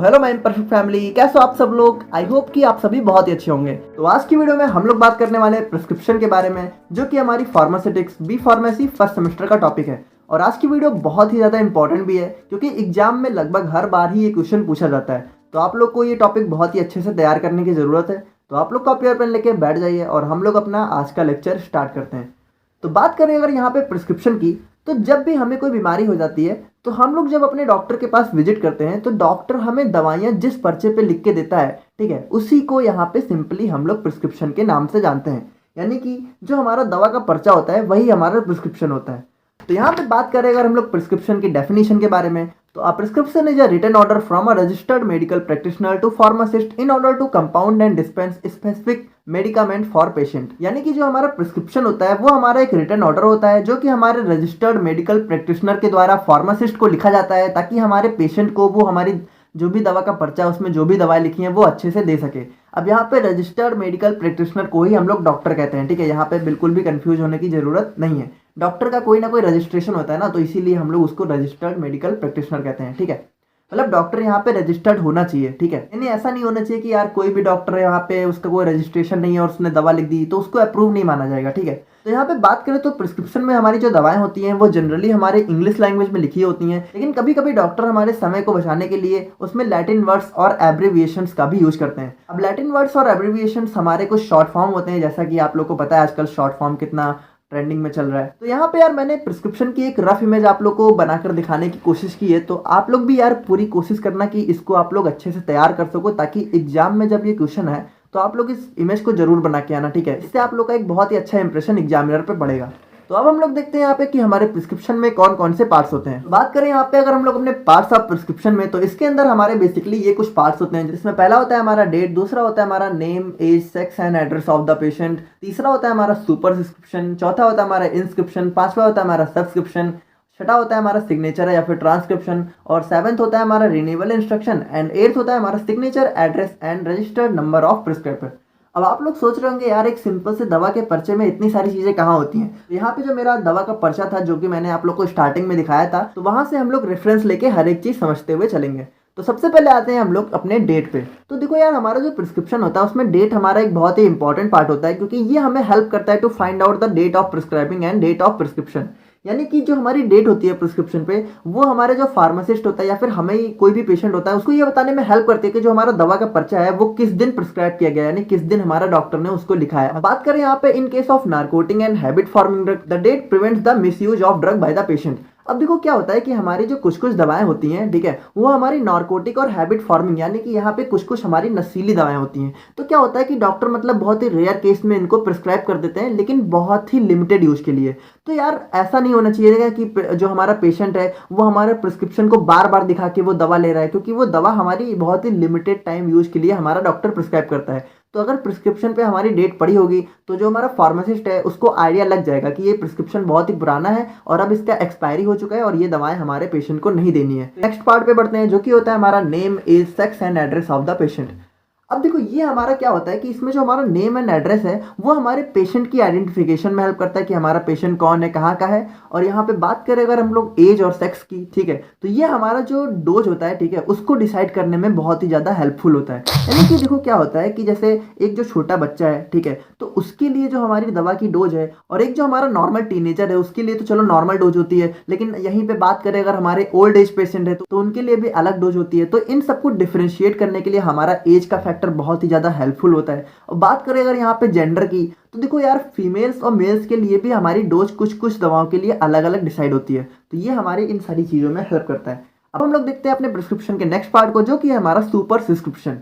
Hello my imperfect family, कैसे हो आप सब लोग। आई होप कि आप सभी बहुत ही अच्छे होंगे। तो आज की वीडियो में हम लोग बात करने वाले हैं प्रिस्क्रिप्शन के बारे में, जो कि हमारी pharmaceutics B pharmacy first semester का टॉपिक है। और आज की वीडियो बहुत ही ज़्यादा इंपॉर्टेंट भी है, क्योंकि एग्जाम में लगभग हर बार ही ये क्वेश्चन पूछा जाता है। तो आप लोग को ये टॉपिक बहुत ही अच्छे से तैयार करने की ज़रूरत है। तो आप लोग कॉपी और पेन लेके बैठ जाइए और हम लोग अपना आज का लेक्चर स्टार्ट करते हैं। तो बात करें अगर यहाँ पे प्रिस्क्रिप्शन की, तो जब भी हमें कोई बीमारी हो जाती है तो हम लोग जब अपने डॉक्टर के पास विजिट करते हैं तो डॉक्टर हमें दवाइयाँ जिस पर्चे पे लिख के देता है, ठीक है, उसी को यहाँ पे सिंपली हम लोग प्रिस्क्रिप्शन के नाम से जानते हैं। यानी कि जो हमारा दवा का पर्चा होता है वही हमारा प्रिस्क्रिप्शन होता है। तो यहाँ पे बात करें अगर हम लोग प्रिस्क्रिप्शन की डेफिनेशन के बारे में, तो a prescription is a written order from a registered medical practitioner to pharmacist in order to compound and dispense specific medicament for patient। यानी कि जो हमारा प्रिस्क्रिप्शन होता है वो हमारा एक रिटन ऑर्डर होता है, जो कि हमारे रजिस्टर्ड मेडिकल प्रैक्टिशनर के द्वारा फार्मासिस्ट को लिखा जाता है, ताकि हमारे पेशेंट को वो हमारी जो भी दवा का पर्चा है उसमें जो भी दवाएं लिखी हैं वो अच्छे से दे सके। अब यहाँ पे रजिस्टर्ड मेडिकल प्रैक्टिशनर को ही हम लोग डॉक्टर कहते हैं, ठीक है। यहाँ पे बिल्कुल भी कंफ्यूज होने की जरूरत नहीं है। डॉक्टर का कोई ना कोई रजिस्ट्रेशन होता है ना, तो इसीलिए हम लोग उसको रजिस्टर्ड मेडिकल प्रैक्टिशनर कहते हैं, ठीक है। मतलब डॉक्टर यहाँ पे रजिस्टर्ड होना चाहिए, ठीक है। यानी ऐसा नहीं होना चाहिए कि यार कोई भी डॉक्टर है यहाँ पे उसका कोई रजिस्ट्रेशन नहीं है और उसने दवा लिख दी तो उसको अप्रूव नहीं माना जाएगा, ठीक है। तो यहाँ पे बात करें तो प्रिस्क्रिप्शन में हमारी जो दवाएं होती हैं वो जनरली हमारे इंग्लिश लैंग्वेज में लिखी होती हैं, लेकिन कभी कभी डॉक्टर हमारे समय को बचाने के लिए उसमें लैटिन वर्ड्स और एब्रिविएशंस का भी यूज करते हैं। अब लैटिन वर्ड्स और एब्रिविएशंस हमारे कुछ शॉर्ट फॉर्म होते हैं, जैसा कि आप लोग को पता है आजकल शॉर्ट फॉर्म कितना ट्रेंडिंग में चल रहा है। तो यहाँ पे यार मैंने प्रिस्क्रिप्शन की एक रफ इमेज आप लोग को बनाकर दिखाने की कोशिश की है, तो आप लोग भी यार पूरी कोशिश करना कि इसको आप लोग अच्छे से तैयार कर सको, ताकि एग्जाम में जब ये क्वेश्चन है तो आप लोग इस इमेज को जरूर बना के आना, ठीक है। इससे आप लोग का एक बहुत ही अच्छा इंप्रेशन एग्जामिनर पे पड़ेगा। तो अब हम लोग देखते हैं यहाँ पे कि हमारे प्रिस्क्रिप्शन में कौन कौन से पार्ट्स होते हैं। बात करें यहाँ पे अगर हम लोग अपने पार्ट्स ऑफ प्रिस्क्रिप्शन में, तो इसके अंदर हमारे बेसिकली ये कुछ पार्ट्स होते हैं, जिसमें पहला होता है हमारा डेट, दूसरा होता है हमारा name, age, sex and address of the patient, तीसरा होता है हमारा सुपरस्क्रिप्शन, चौथा होता है हमारा इंस्क्रिप्शन, पांचवा होता है हमारा सब्सक्रिप्शन, छठा होता है हमारा सिग्नेचर या फिर ट्रांसक्रिप्शन, और सेवंथ होता है हमारा रिन्यूअल इंस्ट्रक्शन, एंड एट्थ होता है हमारा signature, address and registered number of prescriber. अब आप लोग सोच रहे होंगे यार एक सिंपल से दवा के पर्चे में इतनी सारी चीजें कहाँ होती हैं। तो यहाँ पे जो मेरा दवा का पर्चा था, जो कि मैंने आप लोग को स्टार्टिंग में दिखाया था, तो वहां से हम लोग रेफरेंस लेके हर एक चीज समझते हुए चलेंगे। तो सबसे पहले आते हैं हम लोग अपने डेट पे। तो देखो यार हमारा जो प्रिस्क्रिप्शन होता है उसमें डेट हमारा एक बहुत ही इंपॉर्टेंट पार्ट होता है, क्योंकि ये हमें हेल्प करता है to find out the date of prescribing and date of prescription. यानी कि जो हमारी डेट होती है प्रिस्क्रिप्शन पे, वो हमारे जो फार्मासिस्ट होता है या फिर हमें कोई भी पेशेंट होता है उसको ये बताने में हेल्प करती है कि जो हमारा दवा का पर्चा है वो किस दिन प्रिस्क्राइब किया गया है, यानी किस दिन हमारा डॉक्टर ने उसको लिखा है। बात करें यहाँ पे in case of narcotic and habit forming drug, the date prevents the misuse of drug by the patient. अब देखो क्या होता है कि हमारी जो कुछ कुछ दवाएं होती हैं, ठीक है, वो हमारी नार्कोटिक और हैबिट फॉर्मिंग, यानी कि यहाँ पे कुछ कुछ हमारी नशीली दवाएं होती हैं। तो क्या होता है कि डॉक्टर मतलब बहुत ही रेयर केस में इनको प्रिस्क्राइब कर देते हैं, लेकिन बहुत ही लिमिटेड यूज के लिए। तो यार ऐसा नहीं होना चाहिए कि जो हमारा पेशेंट है वो हमारे प्रिस्क्रिप्शन को बार बार दिखा के वो दवा ले रहा है, क्योंकि वो दवा हमारी बहुत ही लिमिटेड टाइम यूज के लिए हमारा डॉक्टर प्रिस्क्राइब करता है। तो अगर प्रिस्क्रिप्शन पे हमारी डेट पड़ी होगी तो जो हमारा फार्मासिस्ट है उसको आइडिया लग जाएगा कि ये प्रिस्क्रिप्शन बहुत ही पुराना है और अब इसका एक्सपायरी हो चुका है और ये दवाएं हमारे पेशेंट को नहीं देनी है। नेक्स्ट पार्ट पे बढ़ते हैं, जो कि होता है हमारा name, age, sex and address of the patient. अब देखो ये हमारा क्या होता है कि इसमें जो हमारा नेम एंड एड्रेस है वो हमारे पेशेंट की आइडेंटिफिकेशन में हेल्प करता है कि हमारा पेशेंट कौन है, कहाँ का है। और यहाँ पे बात करें अगर हम लोग एज और सेक्स की, ठीक है, तो ये हमारा जो डोज होता है, ठीक है, उसको डिसाइड करने में बहुत ही ज़्यादा हेल्पफुल होता है। यानी कि देखो क्या होता है कि जैसे एक जो छोटा बच्चा है, ठीक है, तो उसके लिए जो हमारी दवा की डोज है, और एक जो हमारा नॉर्मल टीनेजर है उसके लिए तो चलो नॉर्मल डोज होती है, लेकिन यहीं पे बात करें अगर हमारे ओल्ड एज पेशेंट है तो उनके लिए भी अलग डोज होती है। तो इन सबको डिफ्रेंशिएट करने के लिए हमारा एज का फैक्टर बहुत ही ज़्यादा हेल्पफुल होता है। और बात करें अगर यहाँ पे जेंडर की, तो देखो यार फीमेल्स और मेल्स के लिए भी हमारी डोज कुछ कुछ दवाओं के लिए अलग अलग डिसाइड होती है। तो ये हमारी इन सारी चीज़ों में हेल्प करता है। अब हम लोग देखते हैं अपने प्रिस्क्रिप्शन के नेक्स्ट पार्ट को, जो कि है हमारा सुपरस्क्रिप्शन।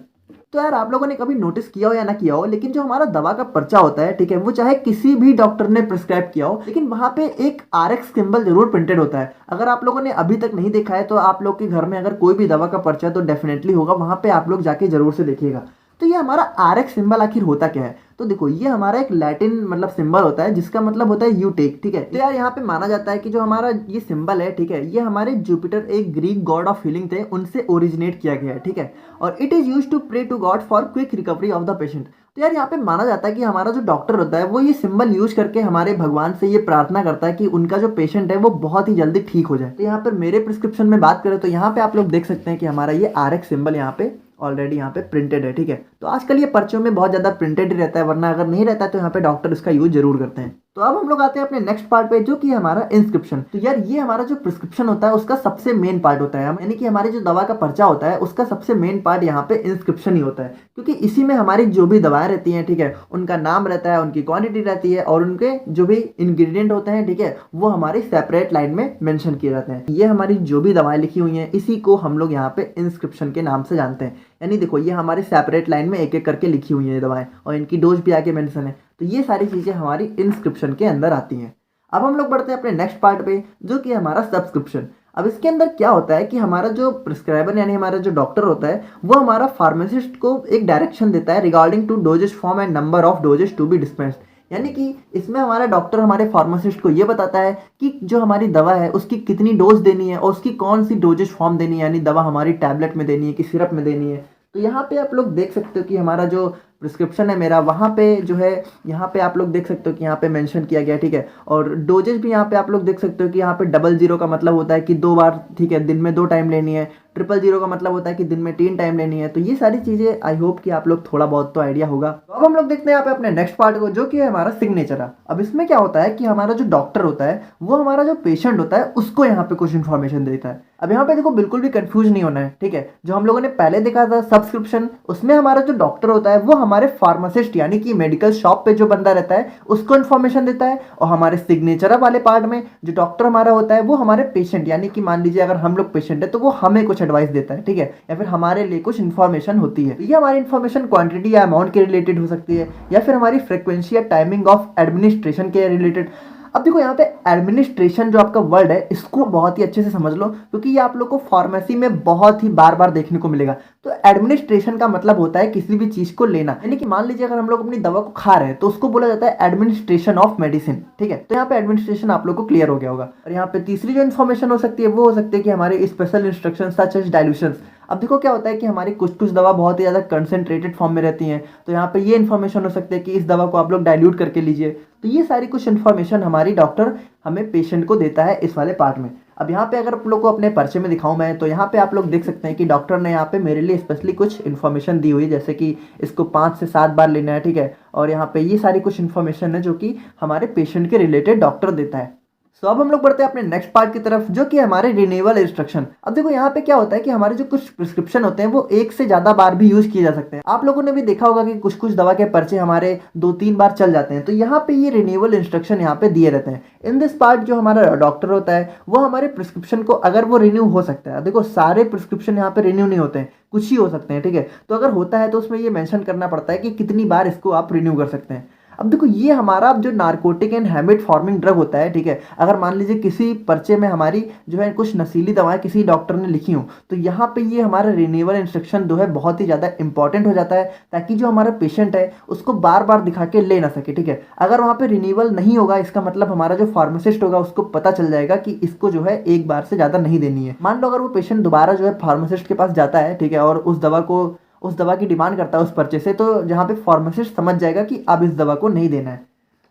तो यार आप लोगों ने कभी नोटिस किया हो या ना किया हो, लेकिन जो हमारा दवा का पर्चा होता है, ठीक है, वो चाहे किसी भी डॉक्टर ने प्रिस्क्राइब किया हो, लेकिन वहां पे एक RX सिंबल जरूर प्रिंटेड होता है। अगर आप लोगों ने अभी तक नहीं देखा है तो आप लोग के घर में अगर कोई भी दवा का पर्चा तो डेफिनेटली होगा, वहां पे आप लोग जाके जरूर से देखिएगा। तो ये हमारा RX सिंबल आखिर होता क्या है? तो देखो ये हमारा एक लैटिन मतलब सिंबल होता है, जिसका मतलब होता है यू टेक, ठीक है। तो यार यहाँ पे माना जाता है कि जो हमारा ये सिंबल है, ठीक है, ये हमारे जुपिटर एक ग्रीक गॉड ऑफ हीलिंग थे, उनसे ओरिजिनेट किया गया है, ठीक है। और it is used to pray to God for quick recovery of the patient. तो यार यहाँ पे माना जाता है कि हमारा जो डॉक्टर होता है वो ये सिंबल यूज करके हमारे भगवान से ये प्रार्थना करता है कि उनका जो पेशेंट है वो बहुत ही जल्दी ठीक हो जाए। तो यहाँ पर मेरे प्रिस्क्रिप्शन में बात करें तो यहाँ पे आप लोग देख सकते हैं कि हमारा ये RX सिंबल यहाँ पे ऑलरेडी यहाँ पे प्रिंटेड है, ठीक है। तो आजकल ये पर्चियों में बहुत ज़्यादा प्रिंटेड ही रहता है, वरना अगर नहीं रहता है तो यहाँ पे डॉक्टर इसका यूज जरूर करते हैं। तो अब हम लोग आते हैं अपने नेक्स्ट पार्ट पे, जो कि हमारा इंस्क्रिप्शन। तो यार ये हमारा जो प्रिस्क्रिप्शन होता है उसका सबसे मेन पार्ट होता है, यानी कि हमारी जो दवा का पर्चा होता है उसका सबसे मेन पार्ट यहाँ पे इंस्क्रिप्शन ही होता है, क्योंकि इसी में हमारी जो भी दवाएं रहती हैं, ठीक है, उनका नाम रहता है, उनकी क्वांटिटी रहती है और उनके जो भी इंग्रेडिएंट होते हैं, ठीक है, वो हमारी सेपरेट लाइन में मेंशन किए जाते हैं। ये हमारी जो भी दवाएं लिखी हुई हैं इसी को हम लोग यहाँ पे इंस्क्रिप्शन के नाम से जानते हैं। यानी देखो ये हमारी सेपरेट लाइन में एक एक करके लिखी हुई है ये दवाएं और इनकी डोज भी आगे मेंशन है। तो ये सारी चीज़ें हमारी इंस्क्रिप्शन के अंदर आती हैं। अब हम लोग बढ़ते हैं अपने नेक्स्ट पार्ट पे, जो कि हमारा सब्सक्रिप्शन। अब इसके अंदर क्या होता है कि हमारा जो प्रिस्क्राइबर यानी हमारा जो डॉक्टर होता है वो हमारा फार्मासिस्ट को एक डायरेक्शन देता है regarding to dosage form and number of dosage to be dispensed. यानी कि इसमें हमारा डॉक्टर हमारे फार्मासिस्ट को ये बताता है कि जो हमारी दवा है उसकी कितनी डोज देनी है और उसकी कौन सी डोजेज फॉर्म देनी है, यानी दवा हमारी टैबलेट में देनी है कि सिरप में देनी है। तो यहाँ पे आप लोग देख सकते हो कि हमारा जो प्रिस्क्रिप्शन है मेरा, वहाँ पे जो है यहाँ पे आप लोग देख सकते हो कि यहाँ पे मेंशन किया गया है, ठीक है। और डोजेज भी यहाँ पे आप लोग देख सकते हो कि यहाँ पे 00 का मतलब होता है कि 2 बार, ठीक है, दिन में 2 टाइम लेनी है। 000 का मतलब होता है कि दिन में 3 टाइम लेनी है। तो ये सारी चीज़ें आई होप कि आप लोग थोड़ा बहुत तो आइडिया होगा। तो अब हम लोग देखते हैं यहाँ पे अपने नेक्स्ट पार्ट को, जो कि है हमारा सिग्नेचर। अब इसमें क्या होता है कि हमारा जो डॉक्टर होता है वो हमारा जो पेशेंट होता है उसको यहाँ पे कुछ इन्फॉर्मेशन देता है। अब यहाँ पे देखो बिल्कुल भी कंफ्यूज नहीं होना है, ठीक है। जो हम लोगों ने पहले देखा था सब्सक्रिप्शन, उसमें हमारा जो डॉक्टर होता है वो हमारे फार्मासिस्ट यानी कि मेडिकल शॉप पे जो बंदा रहता है उसको इन्फॉर्मेशन देता है, और हमारे सिग्नेचर वाले पार्ट में जो डॉक्टर हमारा होता है वो हमारे पेशेंट यानी कि मान लीजिए अगर हम लोग पेशेंट है तो वो हमें कुछ एडवाइस देता है, ठीक है, या फिर हमारे लिए कुछ इन्फॉर्मेशन होती है। ये हमारी इन्फॉर्मेशन क्वांटिटी या अमाउंट के रिलेटेड हो सकती है, या फिर हमारी फ्रीक्वेंसी या टाइमिंग ऑफ एडमिनिस्ट्रेशन के रिलेटेड। अब देखो यहाँ पे एडमिनिस्ट्रेशन जो आपका वर्ड है इसको बहुत ही अच्छे से समझ लो, क्योंकि ये आप लोग को फार्मेसी में बहुत ही बार बार देखने को मिलेगा। तो एडमिनिस्ट्रेशन का मतलब होता है किसी भी चीज को लेना, यानी कि मान लीजिए अगर हम लोग अपनी दवा को खा रहे हैं तो उसको बोला जाता है एडमिनिस्ट्रेशन ऑफ मेडिसिन, ठीक है। तो यहाँ पे एडमिनिस्ट्रेशन आप लोग को क्लियर हो गया होगा। और यहाँ पे तीसरी जो इन्फॉर्मेशन हो सकती है वो हो सकती है कि हमारे special instruction such as dilution. अब देखो क्या होता है कि हमारी कुछ कुछ दवा बहुत ही ज़्यादा कंसेंट्रेटेड फॉर्म में रहती हैं, तो यहाँ पे ये इन्फॉर्मेशन हो सकती है कि इस दवा को आप लोग डाइल्यूट करके लीजिए। तो ये सारी कुछ इन्फॉर्मेशन हमारी डॉक्टर हमें पेशेंट को देता है इस वाले पार्ट में। अब यहाँ पे अगर आप लोग को अपने पर्चे में दिखाऊं मैं, तो यहाँ पे आप लोग देख सकते हैं कि डॉक्टर ने यहाँ पे मेरे लिए स्पेशली कुछ इन्फॉर्मेशन दी हुई है, जैसे कि इसको 5 से 7 बार लेना है, ठीक है। और यहाँ पे ये सारी कुछ इन्फॉर्मेशन है जो कि हमारे पेशेंट के रिलेटेड डॉक्टर देता है। तो अब हम लोग बढ़ते हैं अपने नेक्स्ट पार्ट की तरफ, जो कि हमारे रिन्यूअल इंस्ट्रक्शन। अब देखो यहाँ पे क्या होता है कि हमारे जो कुछ प्रिस्क्रिप्शन होते हैं वो 1 से ज़्यादा बार भी यूज किए जा सकते हैं। आप लोगों ने भी देखा होगा कि कुछ कुछ दवा के पर्चे हमारे 2-3 बार चल जाते हैं, तो यहाँ पे ये रिन्यूअल इंस्ट्रक्शन यहाँ पे दिए रहते हैं। इन दिस पार्ट जो हमारा डॉक्टर होता है वो हमारे प्रिस्क्रिप्शन को अगर वो रिन्यू हो सकता है, देखो सारे प्रिस्क्रिप्शन यहाँ पे रिन्यू नहीं होते हैं, कुछ ही हो सकते हैं, ठीक है। तो अगर होता है तो उसमें ये मेंशन करना पड़ता है कि कितनी बार इसको आप रिन्यू कर सकते हैं। अब देखो ये हमारा जो narcotic and habit forming drug होता है, ठीक है। अगर मान लीजिए किसी पर्चे में हमारी जो है कुछ नशीली दवाएं किसी डॉक्टर ने लिखी हो, तो यहाँ पे ये हमारा रिन्यूअल इंस्ट्रक्शन जो है बहुत ही ज़्यादा इंपॉर्टेंट हो जाता है, ताकि जो हमारा पेशेंट है उसको बार बार दिखा के ले ना सके, ठीक है। अगर वहाँ पे रिन्यूअल नहीं होगा इसका मतलब हमारा जो फार्मासिस्ट होगा उसको पता चल जाएगा कि इसको जो है एक बार से ज़्यादा नहीं देनी है। मान लो अगर वो पेशेंट दोबारा जो है फार्मासिस्ट के पास जाता है, ठीक है, और उस दवा की डिमांड करता है उस पर्चे से, तो जहाँ पे फार्मासिस्ट समझ जाएगा कि अब इस दवा को नहीं देना है।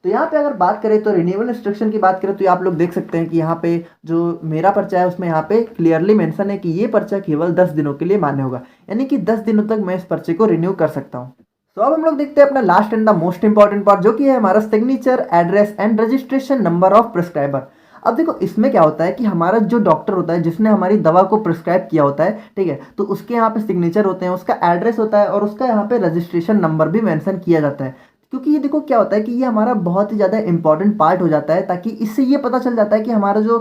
तो यहाँ पे अगर बात करें तो रिन्यूअल इंस्ट्रक्शन की बात करें तो आप लोग देख सकते हैं कि यहाँ पे जो मेरा पर्चा है उसमें यहाँ पे क्लियरली मेंशन है कि ये पर्चा केवल 10 दिनों के लिए मान्य होगा, यानी कि 10 दिनों तक मैं इस पर्चे को रिन्यू कर सकता हूँ। तो अब हम लोग देखते हैं अपना last and the most important part, जो कि है हमारा signature, address and registration number of prescriber. अब देखो इसमें क्या होता है कि हमारा जो डॉक्टर होता है जिसने हमारी दवा को प्रिस्क्राइब किया होता है, ठीक है, तो उसके यहाँ पे सिग्नेचर होते हैं, उसका एड्रेस होता है और उसका यहाँ पे रजिस्ट्रेशन नंबर भी मेंशन किया जाता है। क्योंकि ये देखो क्या होता है कि ये हमारा बहुत ही ज़्यादा इंपॉर्टेंट पार्ट हो जाता है, ताकि इससे ये पता चल जाता है कि हमारा जो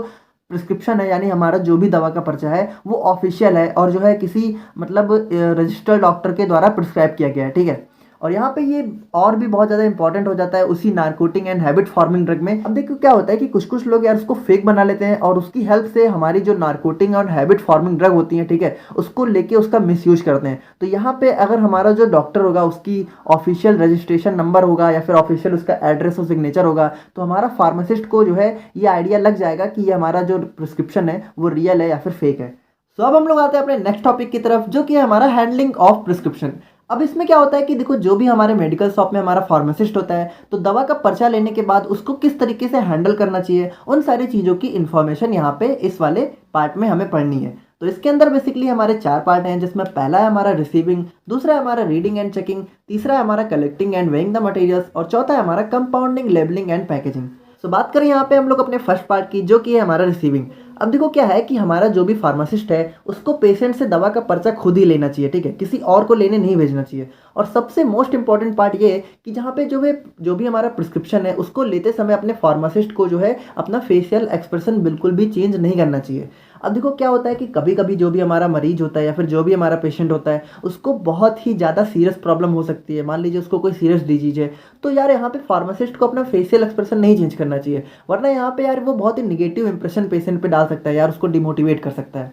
प्रिस्क्रिप्शन है यानी हमारा जो भी दवा का पर्चा है वो ऑफिशियल है और जो है किसी मतलब रजिस्टर्ड डॉक्टर के द्वारा प्रिस्क्राइब किया गया है, ठीक है। और यहाँ पे ये और भी बहुत ज़्यादा इंपॉर्टेंट हो जाता है उसी narcotic and habit forming drug में। अब देखो क्या होता है कि कुछ कुछ लोग यार उसको फेक बना लेते हैं और उसकी हेल्प से हमारी जो नार्कोटिक और हैबिट फॉर्मिंग ड्रग होती है, ठीक है, उसको लेके उसका मिसयूज करते हैं। तो यहाँ पे अगर हमारा जो डॉक्टर होगा उसकी ऑफिशियल रजिस्ट्रेशन नंबर होगा या फिर ऑफिशियल उसका एड्रेस और सिग्नेचर होगा, तो हमारा फार्मासिस्ट को जो है ये आइडिया लग जाएगा कि ये हमारा जो प्रिस्क्रिप्शन है वो रियल है या फिर फेक है। तो अब हम लोग आते हैं अपने नेक्स्ट टॉपिक की तरफ, जो कि है हमारा हैंडलिंग ऑफ प्रिस्क्रिप्शन। अब इसमें क्या होता है कि देखो, जो भी हमारे मेडिकल शॉप में हमारा फार्मासिस्ट होता है, तो दवा का पर्चा लेने के बाद उसको किस तरीके से हैंडल करना चाहिए, उन सारी चीज़ों की इन्फॉर्मेशन यहाँ पे इस वाले पार्ट में हमें पढ़नी है। तो इसके अंदर बेसिकली हमारे 4 पार्ट हैं, जिसमें पहला है हमारा रिसीविंग, दूसरा है हमारा रीडिंग एंड चेकिंग, तीसरा है हमारा collecting and weighing the materials, और चौथा है हमारा कंपाउंडिंग, लेबलिंग एंड पैकेजिंग। सो बात करें यहाँ पे हम लोग अपने फर्स्ट पार्ट की, जो कि है हमारा रिसीविंग। अब देखो क्या है कि हमारा जो भी फार्मासिस्ट है, उसको पेशेंट से दवा का पर्चा खुद ही लेना चाहिए, ठीक है, किसी और को लेने नहीं भेजना चाहिए। और सबसे मोस्ट इंपॉर्टेंट पार्ट ये है कि जहाँ पे जो भी हमारा प्रिस्क्रिप्शन है, उसको लेते समय अपने फार्मासिस्ट को जो है अपना फेशियल एक्सप्रेशन बिल्कुल भी चेंज नहीं करना चाहिए। अब देखो क्या होता है कि कभी कभी जो भी हमारा मरीज होता है या फिर जो भी हमारा पेशेंट होता है, उसको बहुत ही ज़्यादा सीरियस प्रॉब्लम हो सकती है। मान लीजिए उसको कोई सीरियस डिजीज है, तो यार यहाँ पे फार्मासिस्ट को अपना फेशियल एक्सप्रेशन नहीं चेंज करना चाहिए, वरना यहाँ पे यार वो बहुत ही निगेटिव इंप्रेशन पेशेंट पे डाल सकता है यार, उसको डिमोटिवेट कर सकता है।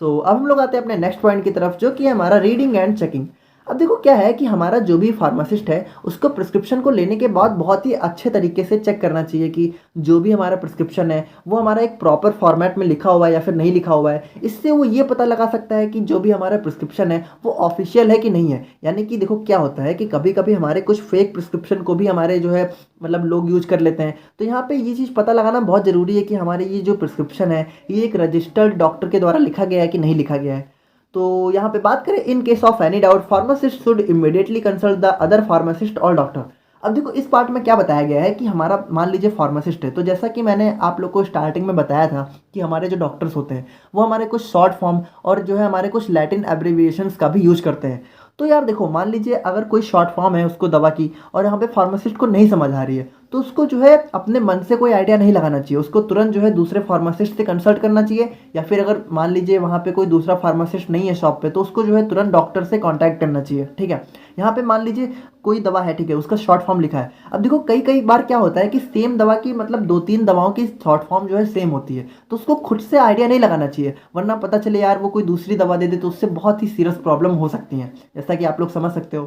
सो अब हम लोग आते हैं अपने नेक्स्ट पॉइंट की तरफ, जो कि है हमारा रीडिंग एंड चेकिंग। अब देखो क्या है कि हमारा जो भी फार्मासिस्ट है, उसको प्रिस्क्रिप्शन को लेने के बाद बहुत ही अच्छे तरीके से चेक करना चाहिए कि जो भी हमारा प्रिस्क्रिप्शन है वो हमारा एक प्रॉपर फॉर्मेट में लिखा हुआ है या फिर नहीं लिखा हुआ है। इससे वो ये पता लगा सकता है कि जो भी हमारा प्रिस्क्रिप्शन है वो ऑफिशियल है कि नहीं है। यानी कि देखो क्या होता है कि कभी कभी हमारे कुछ फेक प्रिस्क्रिप्शन को भी हमारे जो है मतलब लोग यूज कर लेते हैं। तो यहाँ पे ये चीज़ पता लगाना बहुत ज़रूरी है कि हमारे ये जो प्रिस्क्रिप्शन है, ये एक रजिस्टर्ड डॉक्टर के द्वारा लिखा गया है कि नहीं लिखा गया है। तो यहाँ पे बात करें, इन case of any doubt pharmacist should immediately consult the other pharmacist और डॉक्टर। अब देखो इस पार्ट में क्या बताया गया है कि हमारा मान लीजिए फार्मासिस्ट है, तो जैसा कि मैंने आप लोग को स्टार्टिंग में बताया था कि हमारे जो डॉक्टर्स होते हैं वो हमारे कुछ शॉर्ट फॉर्म और जो है हमारे कुछ लैटिन एब्रिविएशंस का भी यूज करते हैं। तो यार देखो, मान लीजिए अगर कोई शॉर्ट फॉर्म है उसको दवा की और यहाँ पे फार्मासिस्ट को नहीं समझ आ रही है, तो उसको जो है अपने मन से कोई आइडिया नहीं लगाना चाहिए, उसको तुरंत जो है दूसरे फार्मासिस्ट से कंसल्ट करना चाहिए। या फिर अगर मान लीजिए वहाँ पे कोई दूसरा फार्मासिस्ट नहीं है शॉप पे, तो उसको जो है तुरंत डॉक्टर से कांटेक्ट करना चाहिए, ठीक है। यहाँ पे मान लीजिए कोई दवा है, ठीक है, उसका शॉर्ट फॉर्म लिखा है। अब देखो कई कई बार क्या होता है कि सेम दवा की मतलब 2-3 दवाओं की शॉर्ट फॉर्म जो है सेम होती है, तो उसको खुद से आइडिया नहीं लगाना चाहिए, वरना पता चले यार वो कोई दूसरी दवा दे दे तो उससे बहुत ही सीरियस प्रॉब्लम हो सकती है, जैसा कि आप लोग समझ सकते हो।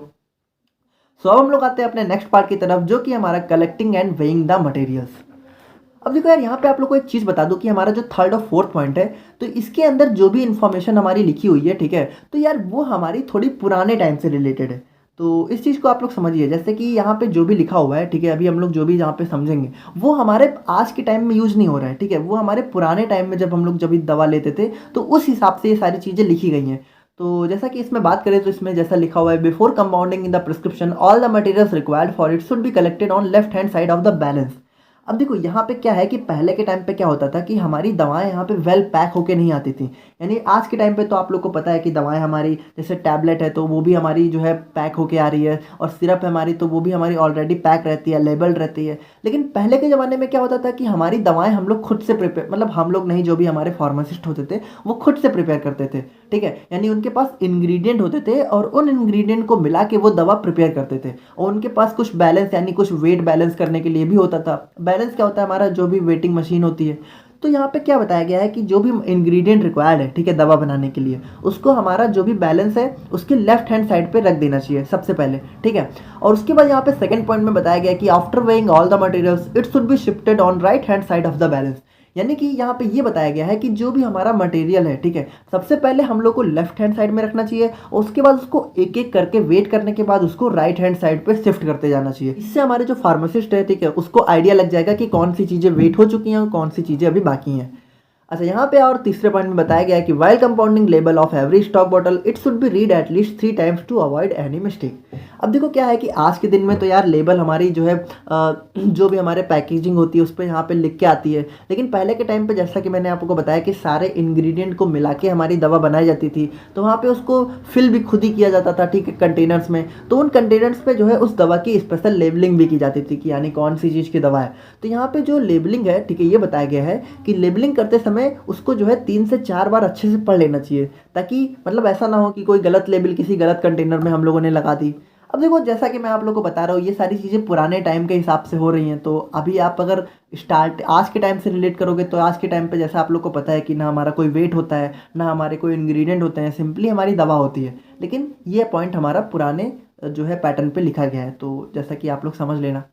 सो अब हम लोग आते हैं अपने नेक्स्ट पार्ट की तरफ, जो कि हमारा collecting and weighing the materials. अब देखो यार, यहाँ पे आप लोग को एक चीज़ बता दूं कि हमारा जो थर्ड और फोर्थ पॉइंट है, तो इसके अंदर जो भी इन्फॉर्मेशन हमारी लिखी हुई है, ठीक है, तो यार वो हमारी थोड़ी पुराने टाइम से रिलेटेड है। तो इस चीज़ को आप लोग समझिए, जैसे कि यहाँ पे जो भी लिखा हुआ है, ठीक है, अभी हम लोग जो भी यहाँ पे समझेंगे वो हमारे आज के टाइम में यूज नहीं हो रहा है, ठीक है, वो हमारे पुराने टाइम में जब हम लोग जब भी दवा लेते थे तो उस हिसाब से ये सारी चीज़ें लिखी गई हैं। तो जैसा कि इसमें बात करें तो इसमें जैसा लिखा हुआ है, before compounding in the prescription all the materials required for it should be collected on left hand side of the balance. अब देखो यहाँ पे क्या है कि पहले के टाइम पे क्या होता था कि हमारी दवाएं यहाँ पे वेल पैक होके नहीं आती थी। यानी आज के टाइम पे तो आप लोग को पता है कि दवाएं हमारी जैसे टैबलेट है तो वो भी हमारी जो है पैक होके आ रही है, और सिरप है हमारी तो वो भी हमारी ऑलरेडी पैक रहती है, लेबल्ड रहती है। लेकिन पहले के ज़माने में क्या होता था कि हमारी दवाएं हम लोग खुद से प्रिपेयर, मतलब हम लोग नहीं, जो भी हमारे फार्मासिस्ट होते थे वो खुद से प्रिपेयर करते थे, ठीक है। यानी उनके पास इंग्रेडिएंट होते थे और उन इंग्रेडिएंट को मिला के वो दवा प्रिपेयर करते थे, और उनके पास कुछ बैलेंस यानी कुछ वेट बैलेंस करने के लिए भी होता था। बैलेंस क्या होता है, हमारा जो भी वेटिंग मशीन होती है। तो यहाँ पे क्या बताया गया है कि जो भी इंग्रेडिएंट रिक्वायर्ड है, ठीक है, दवा बनाने के लिए, उसको हमारा जो भी बैलेंस है उसके लेफ्ट हैंड साइड पे रख देना चाहिए सबसे पहले, ठीक है। और उसके बाद यहाँ पे सेकंड पॉइंट में बताया गया है कि after weighing all the materials it should be shifted on right hand side of the balance. यानी कि यहाँ पे ये बताया गया है कि जो भी हमारा मटेरियल है, ठीक है, सबसे पहले हम लोग को लेफ्ट हैंड साइड में रखना चाहिए, और उसके बाद उसको एक एक करके वेट करने के बाद उसको राइट हैंड साइड पे शिफ्ट करते जाना चाहिए। इससे हमारे जो फार्मासिस्ट है, ठीक है, उसको आइडिया लग जाएगा कि कौन सी चीज़ें वेट हो चुकी हैं और कौन सी चीज़ें अभी बाकी हैं। अच्छा, यहाँ पे और तीसरे पॉइंट में बताया गया है कि while compounding label of every stock bottle it should be read at least 3 times to avoid any mistake. अब देखो क्या है कि आज के दिन में तो यार लेबल हमारी जो है जो भी हमारे पैकेजिंग होती है उस पर यहाँ पे लिख के आती है, लेकिन पहले के टाइम पे जैसा कि मैंने आपको बताया कि सारे इंग्रेडिएंट को मिला के हमारी दवा बनाई जाती थी, तो वहाँ पे उसको फिल भी खुद ही किया जाता था, ठीक है, कंटेनर्स में। तो उन कंटेनर्स पे जो है उस दवा की स्पेशल लेबलिंग भी की जाती थी कि यानी कौन सी चीज़ की दवा है। तो यहाँ पे जो लेबलिंग है, ठीक है, ये बताया गया है कि लेबलिंग करते समय उसको जो है 3 से 4 बार अच्छे से पढ़ लेना चाहिए, ताकि मतलब ऐसा ना हो कि कोई गलत लेबल किसी गलत कंटेनर में हम लोगों ने लगा दी। अब देखो जैसा कि मैं आप लोगों को बता रहा हूँ, ये सारी चीज़ें पुराने टाइम के हिसाब से हो रही हैं। तो अभी आप अगर स्टार्ट आज के टाइम से रिलेट करोगे तो आज के टाइम पे जैसा आप लोग को पता है कि ना हमारा कोई वेट होता है, ना हमारे कोई इंग्रेडिएंट होते हैं, सिंपली हमारी दवा होती है। लेकिन ये पॉइंट हमारा पुराने जो है पैटर्न पे लिखा गया है, तो जैसा कि आप लोग समझ लेना।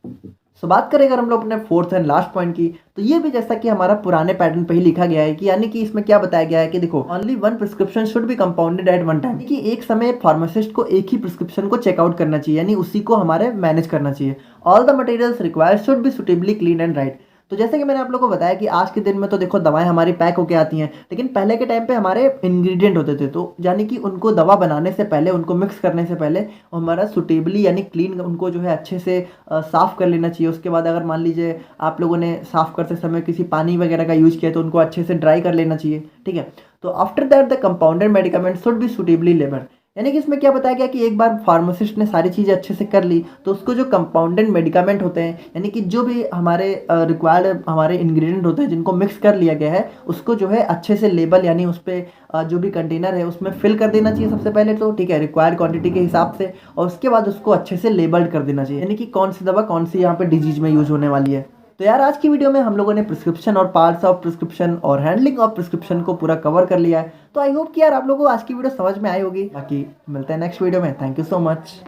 सो बात करें अगर हम लोग अपने फोर्थ एंड लास्ट पॉइंट की, तो ये भी जैसा कि हमारा पुराने पैटर्न पे ही लिखा गया है कि यानी कि इसमें क्या बताया गया है कि देखो only one prescription should be compounded at one time, कि एक समय फार्मासिस्ट को एक ही प्रिस्क्रिप्शन को चेकआउट करना चाहिए, यानी उसी को हमारे मैनेज करना चाहिए। All the materials required should be suitably clean and right. तो जैसे कि मैंने आप लोगों को बताया कि आज के दिन में तो देखो दवाएं हमारी पैक होके आती हैं, लेकिन पहले के टाइम पे हमारे इंग्रेडिएंट होते थे, तो यानी कि उनको दवा बनाने से पहले, उनको मिक्स करने से पहले हमारा सुटेबली यानी क्लीन उनको जो है अच्छे से साफ़ कर लेना चाहिए। उसके बाद अगर मान लीजिए आप लोगों ने साफ़ करते समय किसी पानी वगैरह का यूज किया तो उनको अच्छे से ड्राई कर लेना चाहिए, ठीक है। तो after that the compounded medicament should be suitably labelled, यानी कि इसमें क्या बताया गया कि एक बार फार्मासिस्ट ने सारी चीज़ें अच्छे से कर ली तो उसको जो कंपाउंडेड मेडिकामेंट होते हैं, यानी कि जो भी हमारे रिक्वायर्ड हमारे इंग्रेडिएंट होते हैं जिनको मिक्स कर लिया गया है, उसको जो है अच्छे से लेबल यानी उस पर जो भी कंटेनर है उसमें फिल कर देना चाहिए सबसे पहले तो, ठीक है, रिक्वायर्ड क्वांटिटी के हिसाब से। और उसके बाद उसको अच्छे से लेबल्ड कर देना चाहिए, यानी कि कौन सी दवा कौन सी यहाँ पे डिजीज में यूज होने वाली है। तो यार आज की वीडियो में हम लोगों ने प्रिस्क्रिप्शन और पार्ट्स ऑफ प्रिस्क्रिप्शन और हैंडलिंग ऑफ प्रिस्क्रिप्शन को पूरा कवर कर लिया है। तो आई होप कि यार आप लोगों को आज की वीडियो समझ में आई होगी। बाकी मिलते हैं नेक्स्ट वीडियो में। Thank you so much.